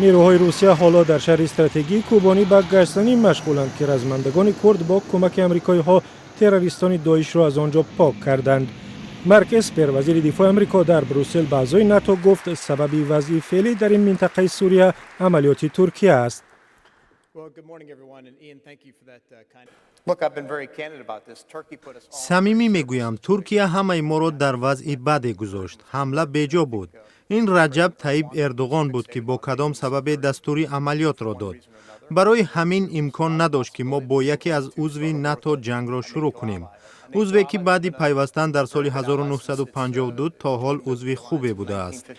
نیروهای روسیه حالا در شهر استراتژیک کوبانی به گشتنی مشغولند که رزمندگان کرد با کمک آمریکایی ها تروریستان داعش را از آنجا پاک کردند. مارک اسپر وزیر دفاع آمریکا در بروسل به اعضای ناتو گفت سبب وضع فعلی در این منطقه سوریه عملیات ترکیه است. صمیمی میگویم ترکیه همه ما را در وضع بدی گذاشت. حمله بیجا بود. این رجب طیب اردوغان بود که با کدام سبب دستوری عملیات را داد. برای همین امکان نداشت که ما با یکی از عضو ناتو جنگ را شروع کنیم. عضوی که بعد پیوستن در سال 1952 تا حال عضو خوبی بوده است.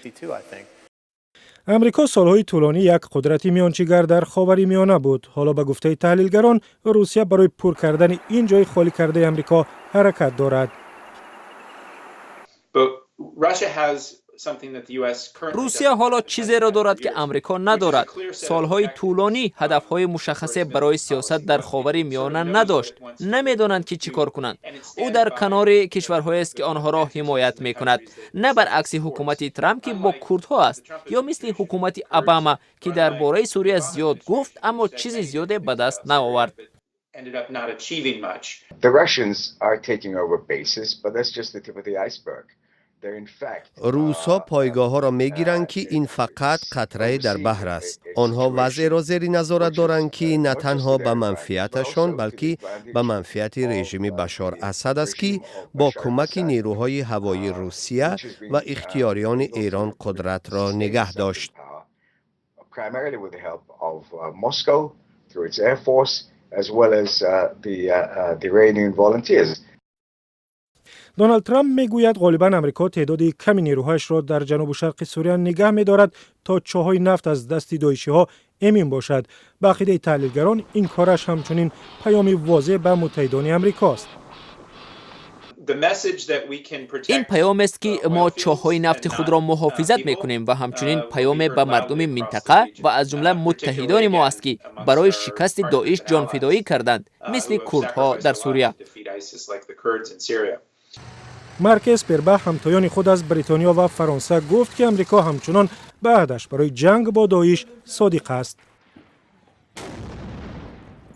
امریکا سالهای طولانی یک قدرت میانچیگر در خاورمیانه بود. حالا به گفته تحلیلگران روسیه برای پر کردن این جای خالی کرده امریکا حرکت دارد. روسیه حالا چیزی را دارد که امریکا ندارد. سالهای طولانی هدفهای مشخصه برای سیاست در خاورمیانه نداشت. نمیدانند که چیکار کنند. او در کنار کشورهایی است که آنها را حمایت میکند. نه برعکس حکومت ترامپ که با کردها است یا مثل حکومت اوباما که درباره سوریه زیاد گفت اما چیز زیادی به دست نیاورد. The Russians are taking over bases, but that's just the tip of the iceberg. روس‌ها پایگاه‌ها را می‌گیرند که این فقط قطره در بحر است. آنها وضع را زیر نظارت دارند که نه تنها به منفعتشان بلکه به منفعت رژیم بشار اسد است که با کمک نیروهای هوایی روسیه و اختیاریان ایران قدرت را نگه داشت. دونالد ترامپ میگوید غالباً آمریکا تعداد کمی نیروهایش را در جنوب و شرق سوریه نگه می‌دارد تا چاهای نفت از دست داعشی‌ها امین باشد. به عقیده تحلیلگران این کارش همچنین پیامی واضح به متحدان آمریکاست. این پیام است که ما چاهای نفت خود را محافظت میکنیم و همچنین پیام به مردم منطقه و از جمله متحدان ما است که برای شکست داعش جانفدایی کردند مثل کردها در سوریه. مارک اسپر به همتایان خود از بریتانیا و فرانسه گفت که آمریکا همچنان به عهدش برای جنگ با داعش صادق است.